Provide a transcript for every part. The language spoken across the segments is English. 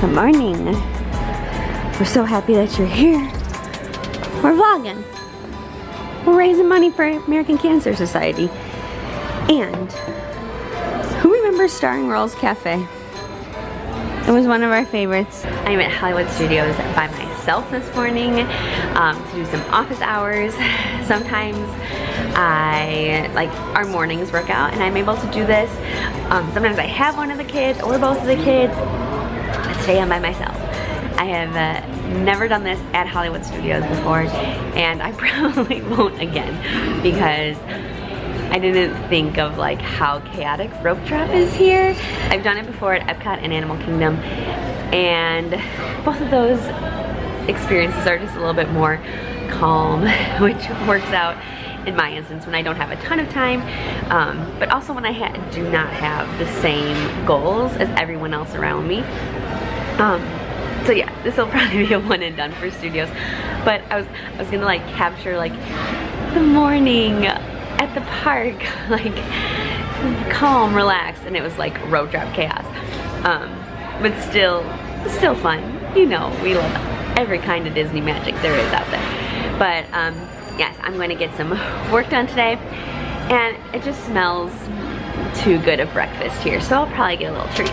Good morning. We're so happy that you're here. We're vlogging. We're raising money for American Cancer Society. And who remembers Starring Roll's Cafe? It was one of our favorites. I'm at Hollywood Studios by myself this morning to do some office hours. Sometimes I like our mornings workout and I'm able to do this. Sometimes I have one of the kids or both of the kids. But today I'm by myself. I have never done this at Hollywood Studios before and I probably won't again because I didn't think of like how chaotic rope drop is here. I've done it before at Epcot and Animal Kingdom and both of those experiences are just a little bit more calm, which works out in my instance when I don't have a ton of time, but also when I do not have the same goals as everyone else around me. So yeah, this will probably be a one and done for studios, but I was gonna like capture like the morning at the park, like calm, relaxed, and it was like rope drop chaos. But still fun. You know, we love every kind of Disney magic there is out there. But yes, I'm going to get some work done today, and it just smells too good of breakfast here, so I'll probably get a little treat.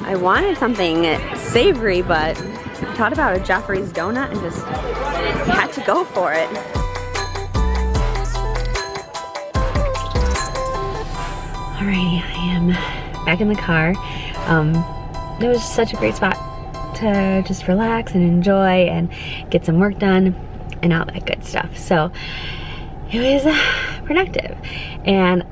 I wanted something savory, but I thought about a Joffrey's donut and just had to go for it. Alrighty, I am back in the car. It was such a great spot to just relax and enjoy and get some work done and all that good stuff. So it was productive, and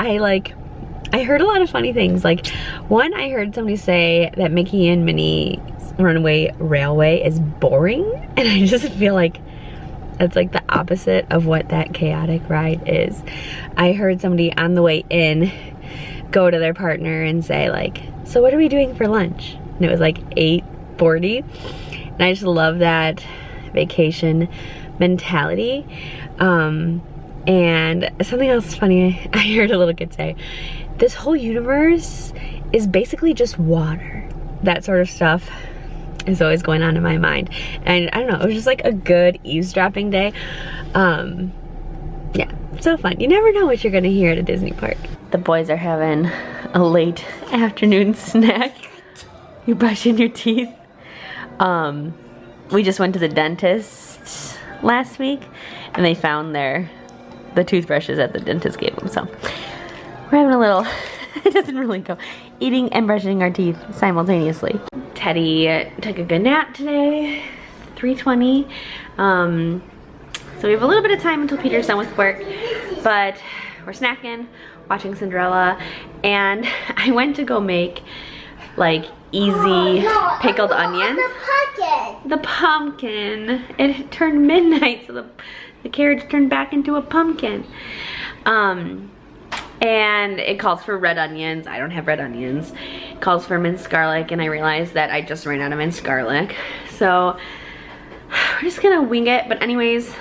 I heard a lot of funny things. Like, one, I heard somebody say that Mickey and Minnie's Runaway Railway is boring, and I just feel like it's like the opposite of what that chaotic ride is. I heard somebody on the way in go to their partner and say like, so what are we doing for lunch? And it was like 8:40, and I just love that vacation mentality. And something else funny I heard a little kid say, this whole universe is basically just water. That sort of stuff is always going on in my mind. And I don't know, it was just like a good eavesdropping day. Yeah, so fun. You never know what you're gonna hear at a Disney park. The boys are having a late afternoon snack. You brushing your teeth? We just went to the dentist last week and they found the toothbrushes that the dentist gave them, so we're having a little, it doesn't really go, eating and brushing our teeth simultaneously. Teddy took a good nap today, 3:20. So we have a little bit of time until Peter's done with work, but we're snacking, watching Cinderella, and I went to go make like easy pickled onions. The pumpkin. It turned midnight, so the carriage turned back into a pumpkin. And it calls for red onions. I don't have red onions. It calls for minced garlic, and I realized that I just ran out of minced garlic. So we're just gonna wing it. But anyways,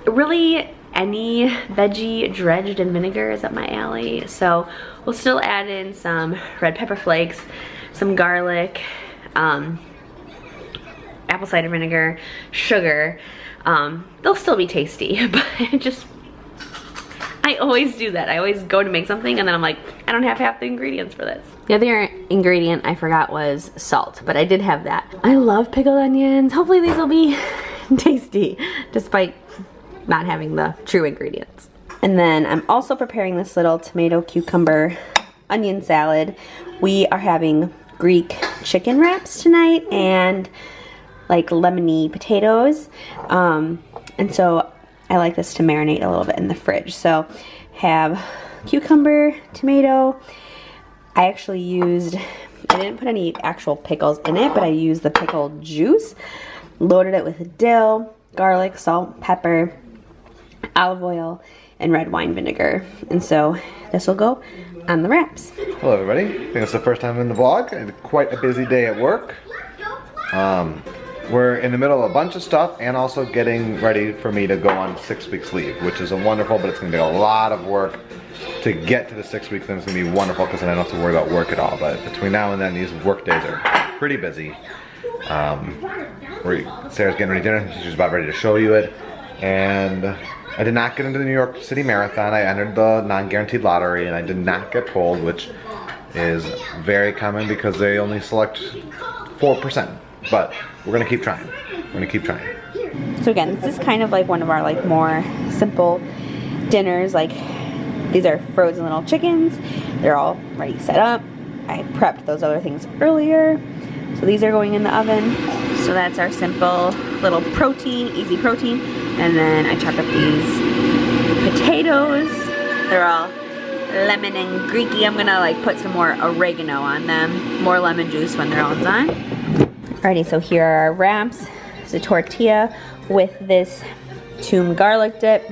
really any veggie dredged in vinegar is up my alley. So we'll still add in some red pepper flakes, some garlic, apple cider vinegar, sugar. They'll still be tasty, but I always do that. I always go to make something and then I'm like, I don't have half the ingredients for this. The other ingredient I forgot was salt, but I did have that. I love pickled onions. Hopefully these will be tasty, despite not having the true ingredients. And then I'm also preparing this little tomato, cucumber, onion salad. We are having Greek chicken wraps tonight and like lemony potatoes. And so I like this to marinate a little bit in the fridge. So have cucumber, tomato. I actually I didn't put any actual pickles in it, but I used the pickle juice. Loaded it with dill, garlic, salt, pepper, olive oil, and red wine vinegar. And so this will go on the wraps. Hello everybody. I think it's the first time in the vlog. I had quite a busy day at work. We're in the middle of a bunch of stuff and also getting ready for me to go on 6 weeks leave, which is wonderful, but it's gonna be a lot of work to get to the 6 weeks. Then it's gonna be wonderful because then I don't have to worry about work at all. But between now and then, these work days are pretty busy. Sarah's getting ready dinner. She's about ready to show you it. And I did not get into the New York City Marathon. I entered the non-guaranteed lottery and I did not get pulled, which is very common because they only select 4%. But we're gonna keep trying. We're gonna keep trying. So again, this is kind of like one of our like more simple dinners. Like these are frozen little chickens. They're all ready set up. I prepped those other things earlier. So these are going in the oven. So that's our simple little protein, easy protein. And then I chopped up these potatoes. They're all lemon and Greeky. I'm gonna like put some more oregano on them. More lemon juice when they're all done. Alrighty, so here are our wraps. It's a tortilla with this Toom garlic dip.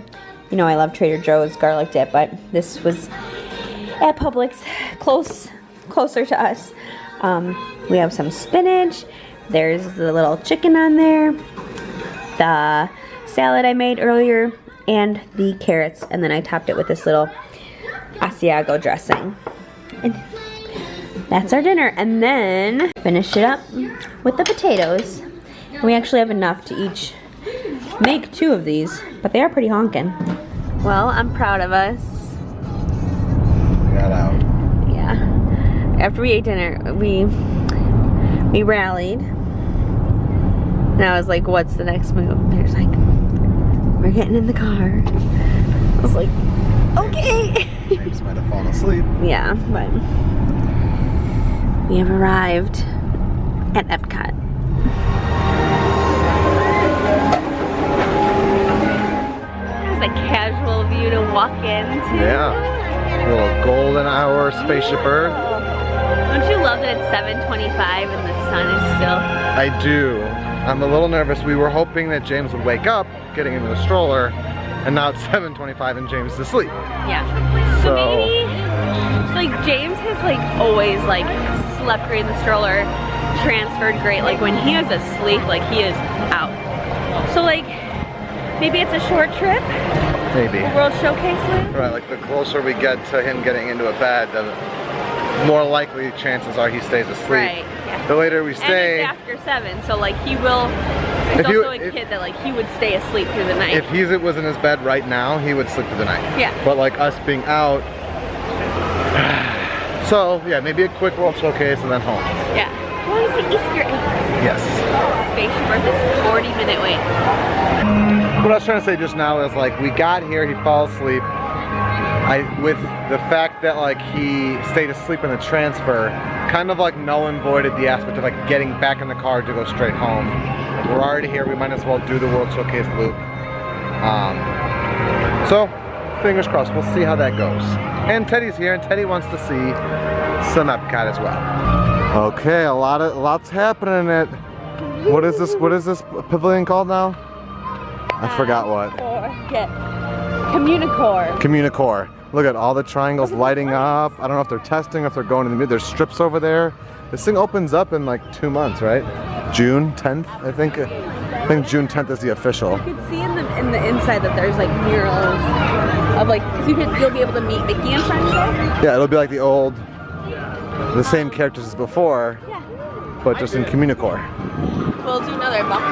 You know I love Trader Joe's garlic dip, but this was at Publix, closer to us. We have some spinach. There's the little chicken on there. The salad I made earlier, and the carrots. And then I topped it with this little Asiago dressing. And that's our dinner. And then finish it up with the potatoes. We actually have enough to each make 2 of these, but they are pretty honkin'. Well, I'm proud of us. We got out. Yeah. After we ate dinner, we rallied. And I was like, what's the next move? And Peter's like, we're getting in the car. I was like, okay. James might have fallen asleep. Yeah, but we have arrived at Epcot. It's a casual view to walk into. Yeah. A little golden hour spaceship Earth. Don't you love that it's 7:25 and the sun is still? I do. I'm a little nervous. We were hoping that James would wake up getting into the stroller, and now it's 7:25 and James is asleep. Yeah. So maybe, like James has like always like slept great in the stroller, transferred great. Like when he is asleep, like he is out. So like maybe it's a short trip. Maybe. A World Showcase loop. Right, like the closer we get to him getting into a bed, the more likely chances are he stays asleep. Right. Yeah. The later we stay. And it's after 7, so like he will. There's also a kid that like he would stay asleep through the night. If he was in his bed right now, he would sleep through the night. Yeah. But like us being out. So yeah, maybe a quick World Showcase and then home. Yeah. What is the Easter eggs? Yes. Spaceship Earth is 40-minute wait. What I was trying to say just now is like we got here, he fell asleep. With the fact that like he stayed asleep in the transfer, kind of like null and voided the aspect of like getting back in the car to go straight home. We're already here, we might as well do the World Showcase loop. So, fingers crossed, we'll see how that goes. And Teddy's here, and Teddy wants to see some Epcot as well. Okay, lots happening in it. What is this pavilion called now? I forgot what. Communicore. Communicore. Look at all the triangles lighting up. I don't know if they're testing, if they're going in the middle. There's strips over there. This thing opens up in like 2 months, right? June 10th, I think. I think June 10th is the official. You can see in the inside that there's like murals of like, cause you'll be able to meet Mickey and friends there. Yeah, it'll be like the same characters as before, yeah, but just in Communicore. We'll do another bump.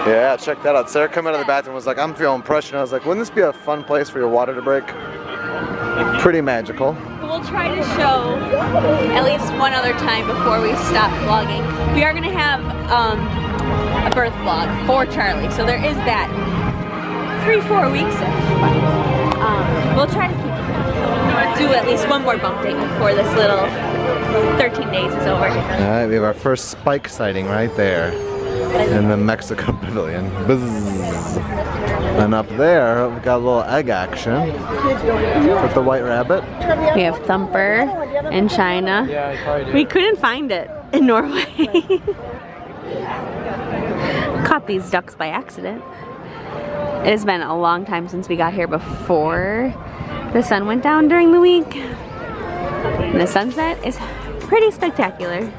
Yeah, check that out. Sarah came out of the bathroom and was like, I'm feeling pressure. And I was like, wouldn't this be a fun place for your water to break? Pretty magical. We'll try to show at least one other time before we stop vlogging. We are going to have a birth vlog for Charlie. So there is that 3-4 weeks. We'll try to do at least one more bump date before this little 13 days is over. Alright, we have our first spike sighting right there in the Mexico Pavilion. Buzz. And up there, we've got a little egg action with the white rabbit. We have Thumper in China. We couldn't find it in Norway. Caught these ducks by accident. It has been a long time since we got here before the sun went down during the week. And the sunset is pretty spectacular.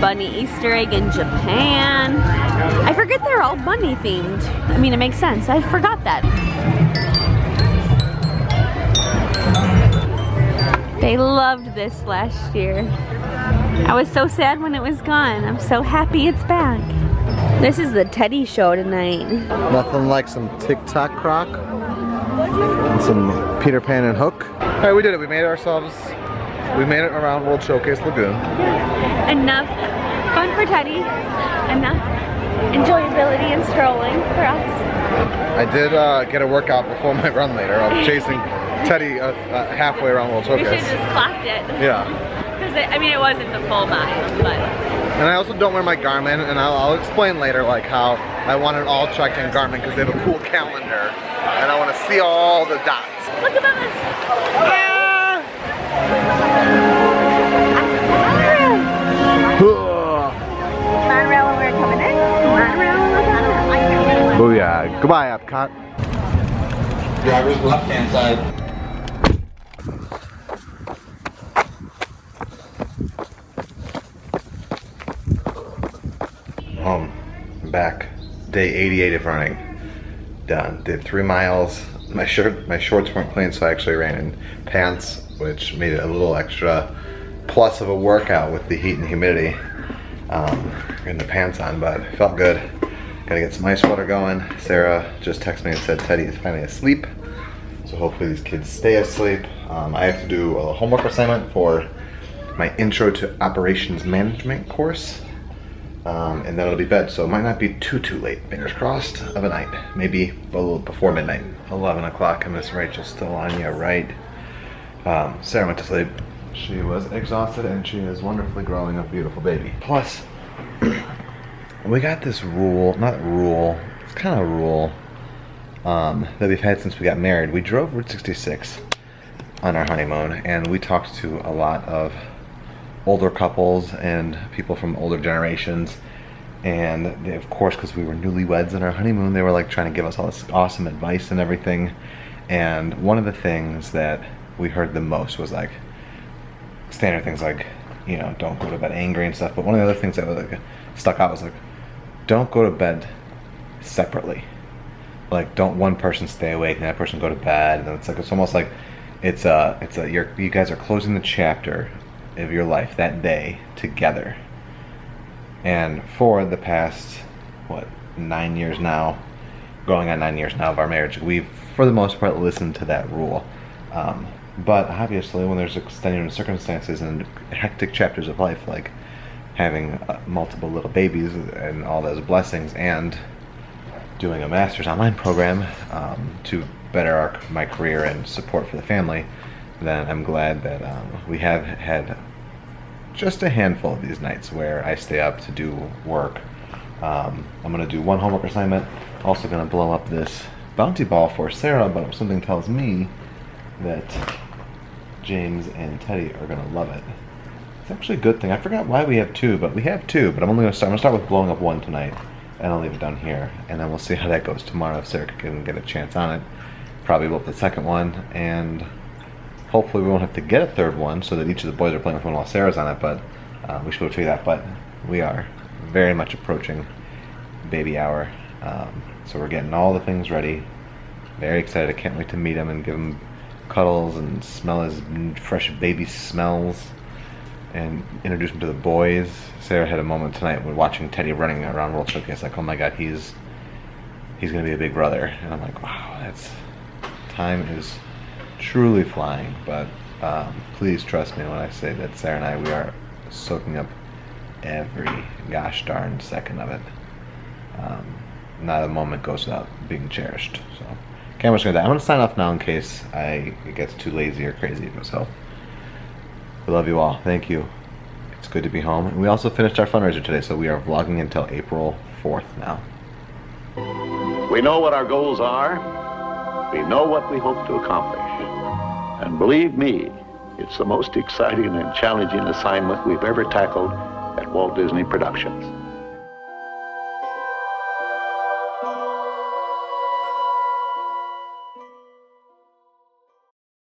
Bunny Easter egg in Japan. I forget they're all bunny themed. I mean, it makes sense. I forgot that. They loved this last year. I was so sad when it was gone. I'm so happy it's back. This is the Teddy show tonight. Nothing like some TikTok croc and some Peter Pan and Hook. All right, we did it. We made it around World Showcase Lagoon. Enough fun for Teddy. Enough enjoyability and strolling for us. I did get a workout before my run later. I was chasing Teddy halfway around World We Showcase. should have just clocked it. Yeah. Because I mean, it wasn't the full mile, but. And I also don't wear my Garmin, and I'll explain later like how I want it all checked in Garmin because they have a cool calendar, and I want to see all the dots. Look at us! Monorail when we're coming in. Monorail when we're coming in. Booyah. Goodbye, Epcot. Driver's left-hand side. Back. Day 88 of running. Done. Did 3 miles. My shorts weren't clean, so I actually ran in pants, which made it a little extra plus of a workout with the heat and humidity. And the pants on, but it felt good. Gotta get some ice water going. Sarah just texted me and said Teddy is finally asleep. So hopefully these kids stay asleep. I have to do a homework assignment for my Intro to Operations Management course. And then it'll be bed, so it might not be too late, fingers crossed, of a night. Maybe a little before midnight. 11 o'clock, and Miss Rachel's still on you, right? Sarah went to sleep. She was exhausted, and she is wonderfully growing a beautiful baby. Plus, we got this rule, not rule, it's kind of a rule, that we've had since we got married. We drove Route 66 on our honeymoon, and we talked to a lot of older couples and people from older generations, and they, of course, because we were newlyweds on our honeymoon, they were like trying to give us all this awesome advice and everything. And one of the things that we heard the most was like standard things like, you know, don't go to bed angry and stuff. But one of the other things that was like stuck out was like, don't go to bed separately. Like, don't one person stay awake and that person go to bed. And it's like, it's almost like you guys are closing the chapter of your life that day together. And for the past 9 years now, going on 9 years now of our marriage, we've for the most part listened to that rule. But obviously when there's extenuating circumstances and hectic chapters of life, like having multiple little babies and all those blessings, and doing a master's online program to better my career and support for the family, then I'm glad that we have had just a handful of these nights where I stay up to do work. I'm going to do one homework assignment, also going to blow up this bounty ball for Sarah, but something tells me that James and Teddy are going to love it. It's actually a good thing. I forgot why we have two, but we have two, but I'm going to start with blowing up one tonight, and I'll leave it down here, and then we'll see how that goes tomorrow if Sarah can get a chance on it. Probably blow up the second one, and hopefully we won't have to get a third one so that each of the boys are playing with one while Sarah's on it, but we should figure that. But we are very much approaching baby hour, so we're getting all the things ready. Very excited. I can't wait to meet him and give him cuddles and smell his fresh baby smells and introduce him to the boys. Sarah had a moment tonight when watching Teddy running around World Showcase, like, oh my god, he's gonna be a big brother. And I'm like, wow, time is truly flying. But please trust me when I say that Sarah and I, we are soaking up every gosh darn second of it. not a moment goes without being cherished. So, camera's gonna die. I'm gonna sign off now in case it gets too lazy or crazy. So, we love you all. Thank you. It's good to be home. And we also finished our fundraiser today, so we are vlogging until April 4th now. We know what our goals are. We know what we hope to accomplish. And believe me, it's the most exciting and challenging assignment we've ever tackled at Walt Disney Productions.